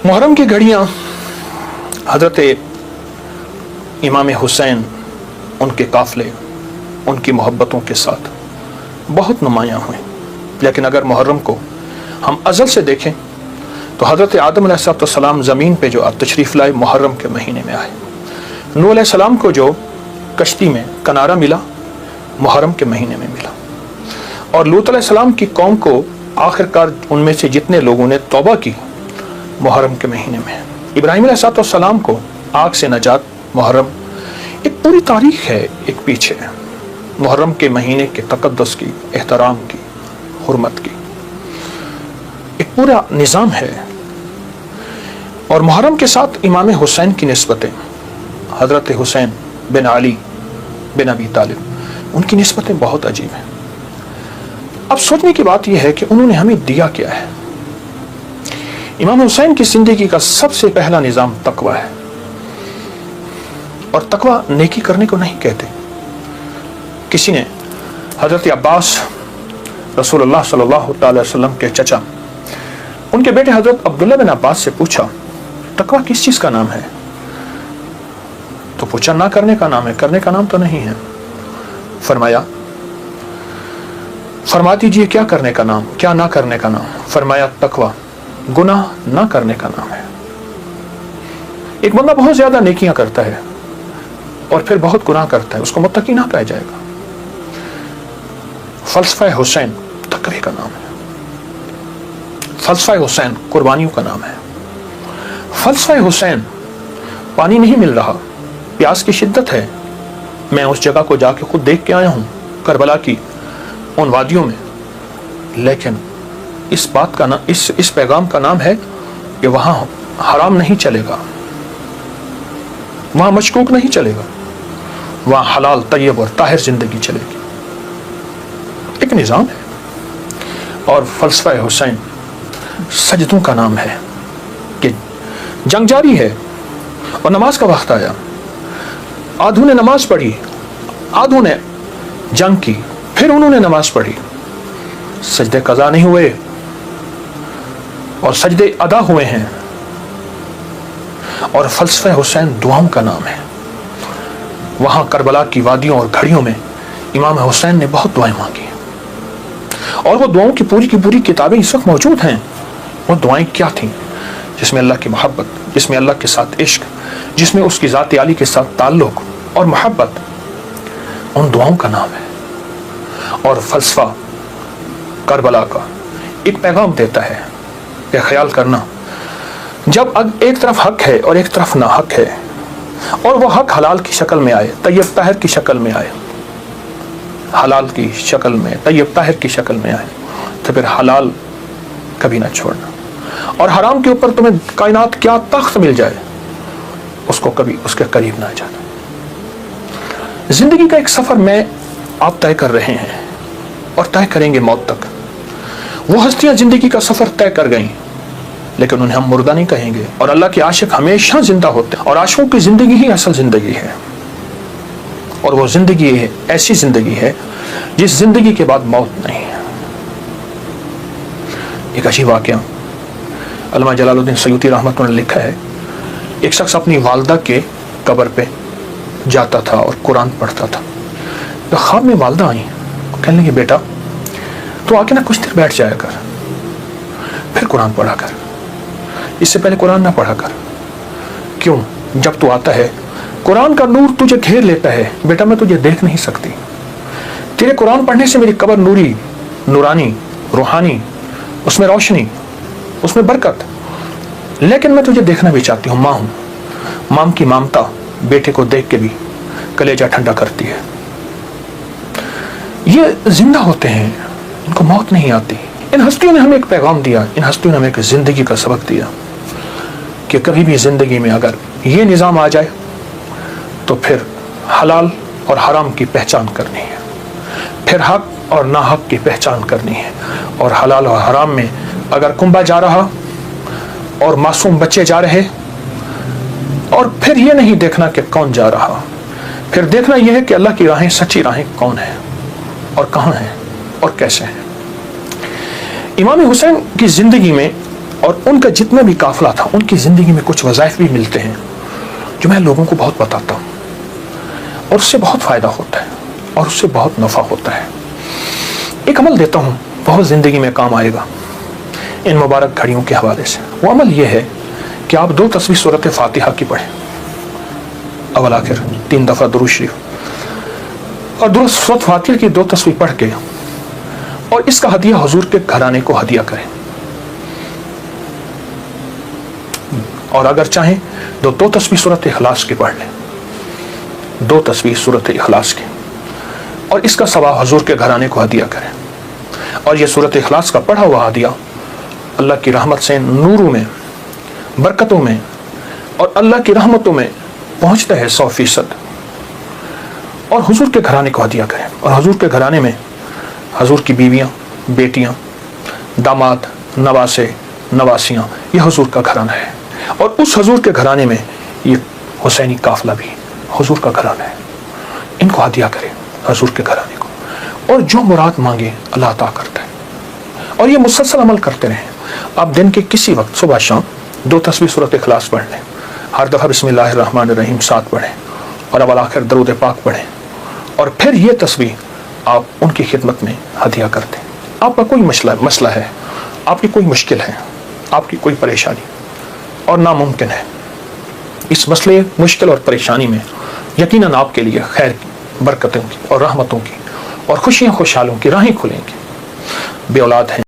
محرم کی گھڑیاں حضرت امام حسین، ان کے قافلے، ان کی محبتوں کے ساتھ بہت نمایاں ہوئیں. لیکن اگر محرم کو ہم ازل سے دیکھیں تو حضرت آدم علیہ السلام زمین پہ جو تشریف لائے محرم کے مہینے میں آئے. نوح علیہ السلام کو جو کشتی میں کنارہ ملا محرم کے مہینے میں ملا. اور لوط علیہ السلام کی قوم کو آخر کار ان میں سے جتنے لوگوں نے توبہ کی محرم کے مہینے میں. ابراہیم علیہ السلام کو آگ سے نجات محرم. ایک پوری تاریخ ہے ایک پیچھے محرم کے مہینے کے تقدس کی، احترام کی، حرمت کی ایک پورا نظام ہے. اور محرم کے ساتھ امام حسین کی نسبتیں، حضرت حسین بن علی بن ابی طالب، ان کی نسبتیں بہت عجیب ہیں. اب سوچنے کی بات یہ ہے کہ انہوں نے ہمیں دیا کیا ہے. امام حسین کی زندگی کا سب سے پہلا نظام تقوی ہے. اور تقوی نیکی کرنے کو نہیں کہتے. کسی نے حضرت عباس رسول اللہ صلی اللہ تعالی وسلم کے چچا، ان کے بیٹے حضرت عبداللہ بن عباس سے پوچھا تقوی کس چیز کا نام ہے؟ تو پوچھا نہ کرنے کا نام ہے، کرنے کا نام تو نہیں ہے. فرما دیجئے کیا کرنے کا نام، کیا نہ کرنے کا نام؟ فرمایا تقوی گناہ نہ کرنے کا نام ہے. ایک بندہ بہت زیادہ نیکیاں کرتا ہے اور پھر بہت گناہ کرتا ہے، اس کو متقی نہ کہا جائے گا. فلسفہ حسین تقوی کا نام ہے. فلسفہ حسین قربانیوں کا نام ہے. فلسفہ حسین پانی نہیں مل رہا، پیاس کی شدت ہے. میں اس جگہ کو جا کے خود دیکھ کے آیا ہوں، کربلا کی ان وادیوں میں. لیکن اس بات کا اس پیغام کا نام ہے کہ وہاں حرام نہیں چلے گا، وہاں مشکوک نہیں چلے گا، وہاں حلال طیب اور طاہر زندگی چلے گی. ایک نظام ہے. اور فلسفہ حسین سجدوں کا نام ہے کہ جنگ جاری ہے اور نماز کا وقت آیا. آدھوں نے نماز پڑھی، آدھوں نے جنگ کی، پھر انہوں نے نماز پڑھی. سجدے قضا نہیں ہوئے اور سجدے ادا ہوئے ہیں. اور فلسفہ حسین دعاؤں کا نام ہے. وہاں کربلا کی وادیوں اور گھڑیوں میں امام حسین نے بہت دعائیں مانگی اور وہ دعاؤں کی پوری کتابیں اس وقت موجود ہیں. وہ دعائیں کیا تھیں؟ جس میں اللہ کی محبت، جس میں اللہ کے ساتھ عشق، جس میں اس کی ذات عالی کے ساتھ تعلق اور محبت، ان دعاؤں کا نام ہے. اور فلسفہ کربلا کا ایک پیغام دیتا ہے کہ خیال کرنا جب ایک طرف حق ہے اور ایک طرف نہ حق ہے، اور وہ حق حلال کی شکل میں آئے، طیب طاہر کی شکل میں آئے، حلال کی شکل میں، طیب طاہر کی شکل میں آئے، تو پھر حلال کبھی نہ چھوڑنا. اور حرام کے اوپر تمہیں کائنات کیا تخت مل جائے، اس کو کبھی اس کے قریب نہ جانا. زندگی کا ایک سفر میں آپ طے کر رہے ہیں اور طے کریں گے موت تک. وہ ہستیاں زندگی کا سفر طے کر گئیں لیکن انہیں ہم مردہ نہیں کہیں گے. اور اللہ کے عاشق ہمیشہ زندہ ہوتے ہیں اور عاشقوں کی زندگی ہی اصل زندگی ہے. اور وہ زندگی ہے ایسی زندگی ہے جس زندگی کے بعد موت نہیں ہے. ایک عجیب واقعہ علامہ جلال الدین سیوطی رحمۃ اللہ نے لکھا ہے. ایک شخص اپنی والدہ کے قبر پہ جاتا تھا اور قرآن پڑھتا تھا. تو خواب میں والدہ آئیں، کہنے لگی بیٹا تو آ کے نا کچھ دیر بیٹھ جایا کر، پھر قرآن پڑھا کر، اس سے پہلے قرآن نہ پڑھا کر. کیوں؟ جب تو آتا ہے قرآن کا نور تجھے گھیر لیتا ہے. بیٹا میں تجھے دیکھ نہیں سکتی، تیرے قرآن پڑھنے سے میری قبر نوری، نورانی، روحانی، اس میں روشنی، اس میں برکت. لیکن میں تجھے دیکھنا بھی چاہتی ہوں. ماں ہوں، ماں کی مامتا بیٹے کو دیکھ کے بھی کلیجہ ٹھنڈا کرتی ہے. یہ زندہ ہوتے ہیں، ان کو موت نہیں آتی. ان ہستیوں نے ہمیں ایک پیغام دیا، ان ہستیوں نے ہمیں ایک زندگی کا سبق دیا کہ کبھی بھی زندگی میں اگر یہ نظام آ جائے تو پھر حلال اور حرام کی پہچان کرنی ہے، پھر حق اور ناحق کی پہچان کرنی ہے. اور حلال اور حرام میں اگر کنبا جا رہا اور معصوم بچے جا رہے، اور پھر یہ نہیں دیکھنا کہ کون جا رہا، پھر دیکھنا یہ ہے کہ اللہ کی راہیں، سچی راہیں کون ہیں اور کہاں ہیں اور کیسے ہیں. امام حسین کی زندگی میں اور ان کا جتنا بھی قافلہ تھا ان کی زندگی میں کچھ وظائف بھی ملتے ہیں جو میں لوگوں کو بہت بتاتا ہوں اور اس سے بہت فائدہ ہوتا ہے اور اس سے بہت نفع ہوتا ہے. ایک عمل دیتا ہوں بہت زندگی میں کام آئے گا ان مبارک گھڑیوں کے حوالے سے. وہ عمل یہ ہے کہ آپ 2 تسبیح سورۃ فاتحہ کی پڑھیں اول آخر 3 دفعہ درود شریف اور درست سورۃ فاتحہ کی 2 تسبیح پڑھ کے اور اس کا ہدیہ حضور کے گھرانے کو ہدیہ کریں. اور اگر چاہیں تو 2 تسبیح سورۃ اخلاص کی پڑھ لیں 2 تسبیح سورۃ اخلاص کی اور اس کا ثواب حضور کے گھرانے کو ہدیہ کریں. اور یہ سورۃ اخلاص کا پڑھا ہوا ہدیہ اللہ کی رحمت سے نوروں میں برکتوں میں اور اللہ کی رحمتوں میں پہنچتا ہے 100%. اور حضور کے گھرانے کو ہدیہ کریں. اور حضور کے گھرانے میں حضور کی بیویاں بیٹیاں داماد نواسے نواسیاں یہ حضور کا گھرانہ ہے. اور اس حضور کے گھرانے میں یہ حسینی قافلہ بھی حضور کا گھرانہ ہے. ان کو ہدیہ کریں حضور کے گھرانے کو اور جو مراد مانگے اللہ عطا کرتا ہے. اور یہ مسلسل عمل کرتے رہیں. آپ دن کے کسی وقت صبح شام 2 تسبیح سورۃ اخلاص پڑھ لیں. ہر دفعہ بسم اللہ الرحمن الرحیم 7 پڑھیں اور اول آخر درود پاک پڑھیں. اور پھر یہ تسبیح آپ ان کی خدمت میں ہدیہ کر دیں. آپ کا کوئی مسئلہ ہے آپ کی کوئی مشکل ہے آپ کی کوئی پریشانی اور ناممکن ہے اس مسئلے مشکل اور پریشانی میں یقیناً آپ کے لیے خیر کی برکتوں کی اور رحمتوں کی اور خوشیاں خوشحالوں کی راہیں کھلیں گی. بے اولاد ہیں